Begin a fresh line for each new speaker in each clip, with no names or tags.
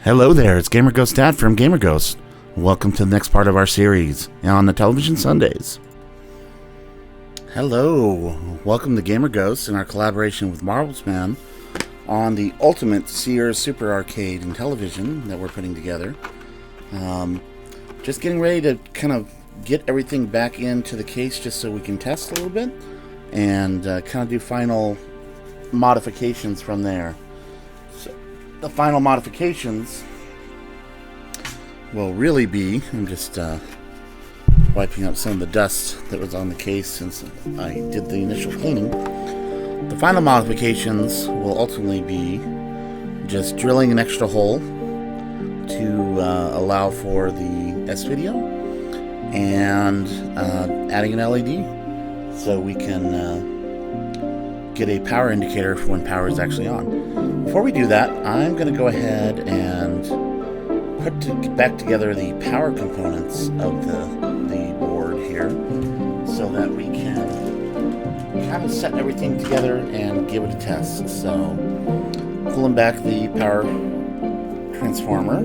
Hello there, it's Gamer Ghost Dad from Gamer Ghost. Welcome to the next part of our series on Intellivision Sundays. Hello, welcome to Gamer Ghost and our collaboration with Marblesman on the ultimate Sears Super Arcade Intellivision that we're putting together. Just getting ready to kind of get everything back into the case just so we can test a little bit and kind of do final modifications from there. The final modifications will really be, I'm just wiping up some of the dust that was on the case since I did the initial cleaning. The final modifications will ultimately be just drilling an extra hole to allow for the S-video and adding an LED so we can get a power indicator for when power is actually on. Before we do that, I'm going to go ahead and put back together the power components of the board here so that we can kind of set everything together and give it a test. So, pulling back the power transformer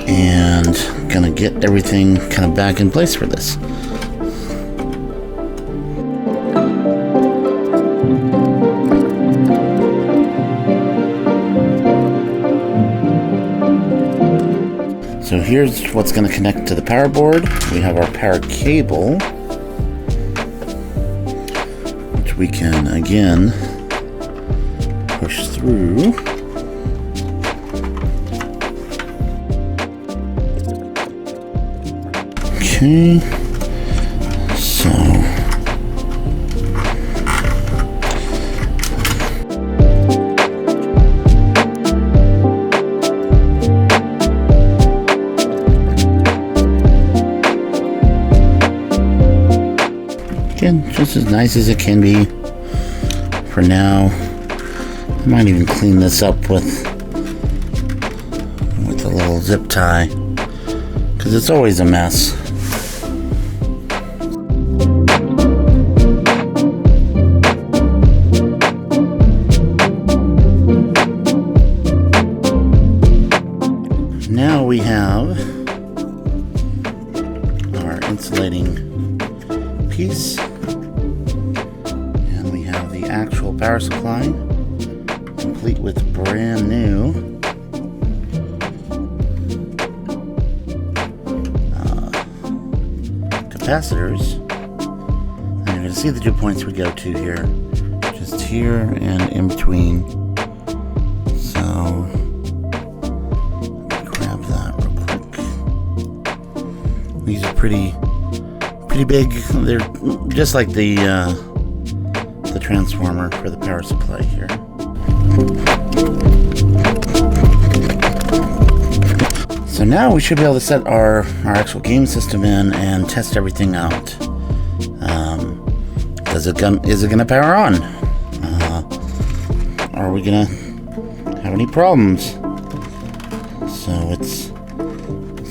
and going to get everything kind of back in place for this. So here's what's going to connect to the power board. We have our power cable, which we can again push through. Okay, so just as nice as it can be for now. I might even clean this up with a little zip tie because it's always a mess. Now we have our insulating piece, and we have the actual power supply complete with brand new capacitors, and you're going to see the 2 points we go to here, just here and in between. So let me grab that real quick. These are pretty big. They're just like the transformer for the power supply here. So now we should be able to set our actual game system in and test everything out. Is it gonna power on? Are we gonna have any problems? So it's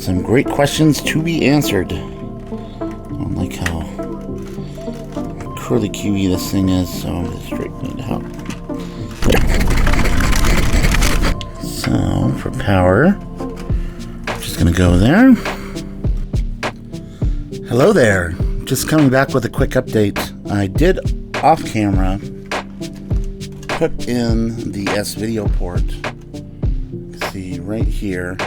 some great questions to be answered. I don't like how curly QE this thing is, so I'm going to straighten it out. So for power, I'm just going to go there. Hello there. Just coming back with a quick update. I did off camera put in the S-video port. You can see right here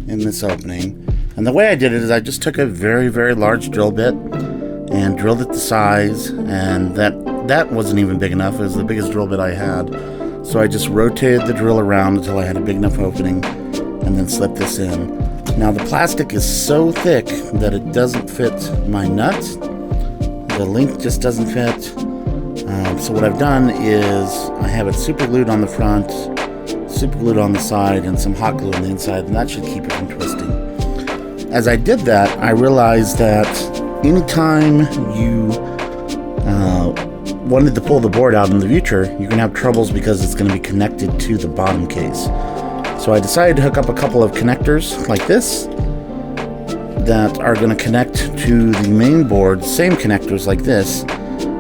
in this opening. And the way I did it is I just took a very, very large drill bit and drilled it to size, and that wasn't even big enough. It was the biggest drill bit I had. So I just rotated the drill around until I had a big enough opening and then slipped this in. Now the plastic is so thick that it doesn't fit my nut. The length just doesn't fit. So what I've done is I have it super glued on the front, super glued on the side, and some hot glue on the inside, and that should keep it from twisting. As I did that, I realized that anytime you wanted to pull the board out in the future, you're going to have troubles because it's going to be connected to the bottom case. So I decided to hook up a couple of connectors like this that are going to connect to the main board, same connectors like this,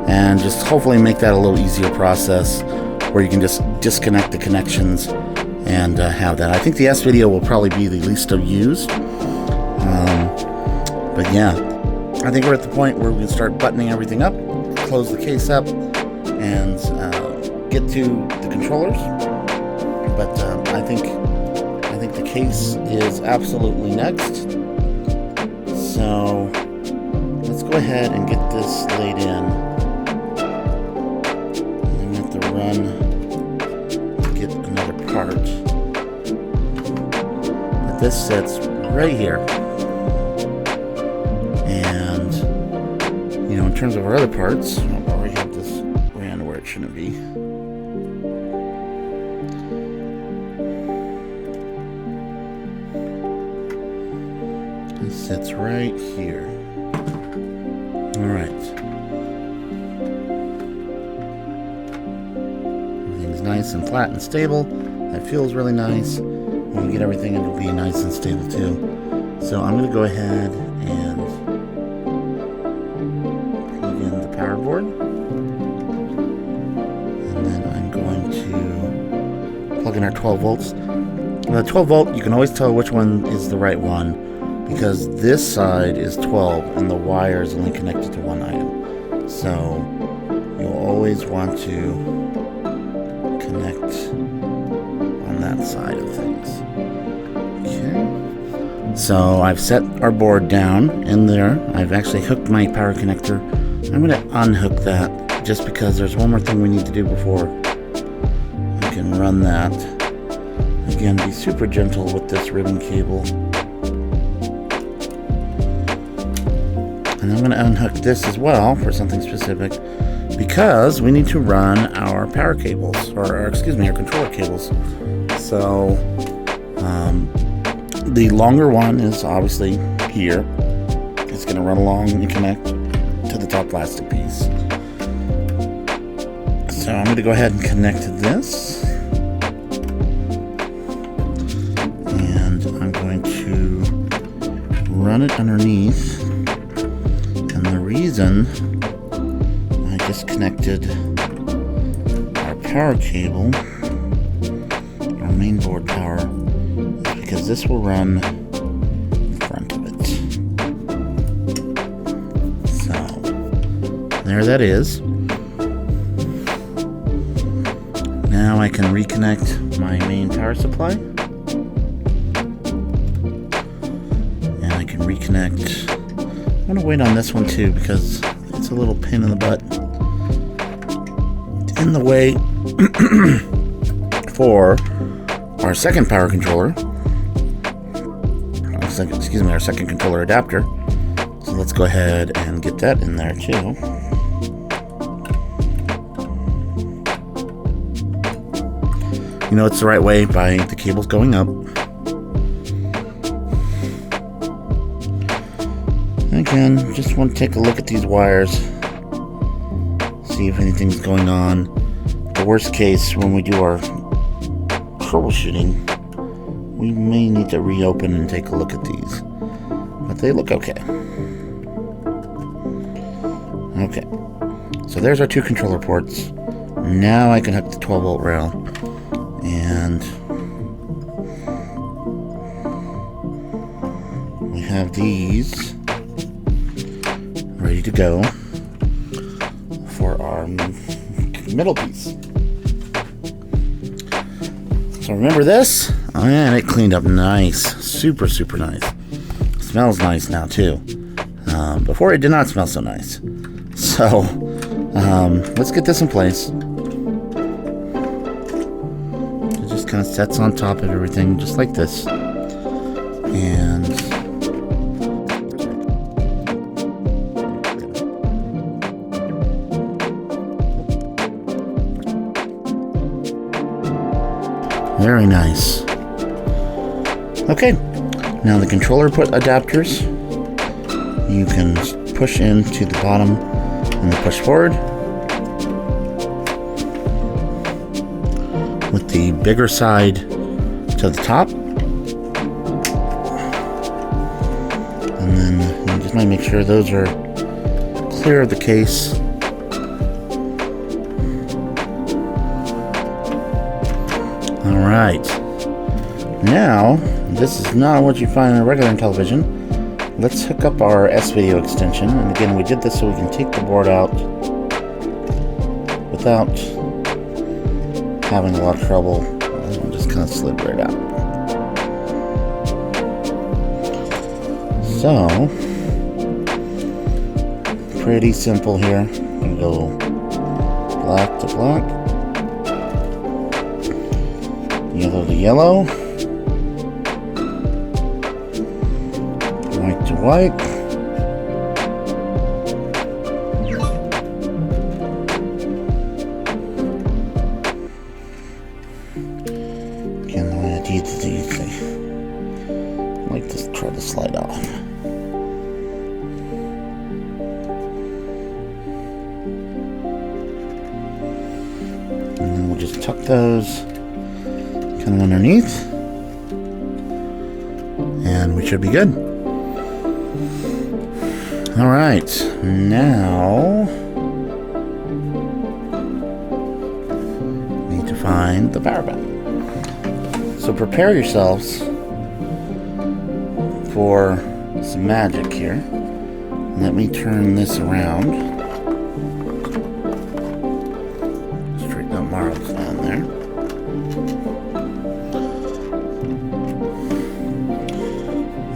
and just hopefully make that a little easier process where you can just disconnect the connections and have that. I think the S video will probably be the least used. But yeah, I think we're at the point where we can start buttoning everything up, close the case up, and get to the controllers. But I think the case is absolutely next. So let's go ahead and get this laid in. I'm going to have to run to get another part. But this sits right here. And, you know, in terms of our other parts, I'll already have this ran where it shouldn't be. It sits right here. Alright. Everything's nice and flat and stable. That feels really nice. When we get everything, it'll be nice and stable too. So I'm going to go ahead and plug in the power board. And then I'm going to plug in our 12 volts. The 12 volt, you can always tell which one is the right one, because this side is 12 and the wire is only connected to one item. So you'll always want to connect on that side of things. Okay. So I've set our board down in there. I've actually hooked my power connector. I'm going to unhook that just because there's one more thing we need to do before I can run that. Again, be super gentle with this ribbon cable. And I'm going to unhook this as well for something specific, because we need to run our power cables, or excuse me, our controller cables. So the longer one is obviously here. It's going to run along and connect to the top plastic piece. So I'm going to go ahead and connect this. And I'm going to run it underneath. And the reason I disconnected our power cable, our main board power, is because this will run the front of it. So, there that is. Now I can reconnect my main power supply. And I can reconnect. I'm going to wait on this one too, because it's a little pain in the butt. It's in the way for our second power controller. Excuse me, our second controller adapter. So let's go ahead and get that in there too. You know it's the right way by the cables going up. Again, just want to take a look at these wires, see if anything's going on. The worst case, when we do our troubleshooting, we may need to reopen and take a look at these, but they look okay. Okay, so there's our two controller ports. Now I can hook the 12 volt rail, and we have these ready to go for our middle piece. So remember this? Oh yeah, and it cleaned up nice. Super, super nice. Smells nice now too. Before it did not smell so nice. So, let's get this in place. It just kind of sets on top of everything, just like this. And very nice. Okay, now the controller put adapters, you can push into the bottom and then push forward with the bigger side to the top, and then you just might make sure those are clear of the case. All right. Now, this is not what you find in a regular Intellivision. Let's hook up our S-Video extension. And again, we did this so we can take the board out without having a lot of trouble. And just kind of slid right out. So, pretty simple here. I'm going to go black to black, yellow to yellow, white to white, again the way I did these, I like to try to slide off. And then we'll just tuck those kind of underneath, and we should be good. Alright, now need to find the power button. So prepare yourselves for some magic here. Let me turn this around. Straighten up Marlo's down there.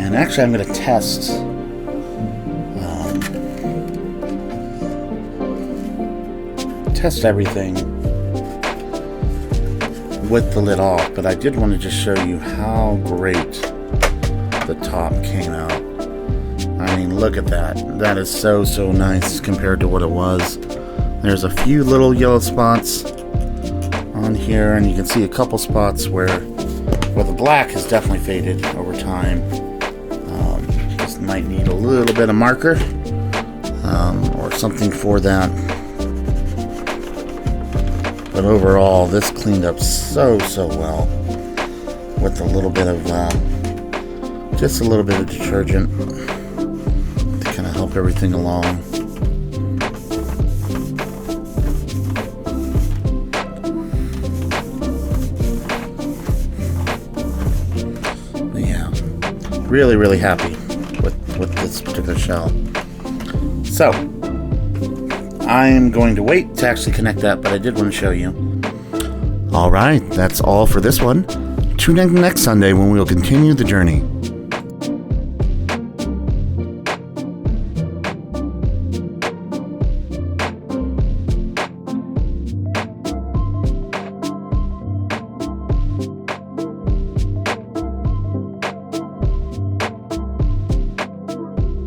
And actually I'm going to test everything with the lid off, but I did want to just show you how great the top came out. I mean, look at that. That is so nice compared to what it was. There's a few little yellow spots on here, and you can see a couple spots where the black has definitely faded over time. Just might need a little bit of marker or something for that. But overall, this cleaned up so well with a little bit of just a little bit of detergent to kind of help everything along. But yeah, really happy with this particular shell. So I'm going to wait to actually connect that, but I did want to show you. Alright, that's all for this one. Tune in next Sunday when we will continue the journey.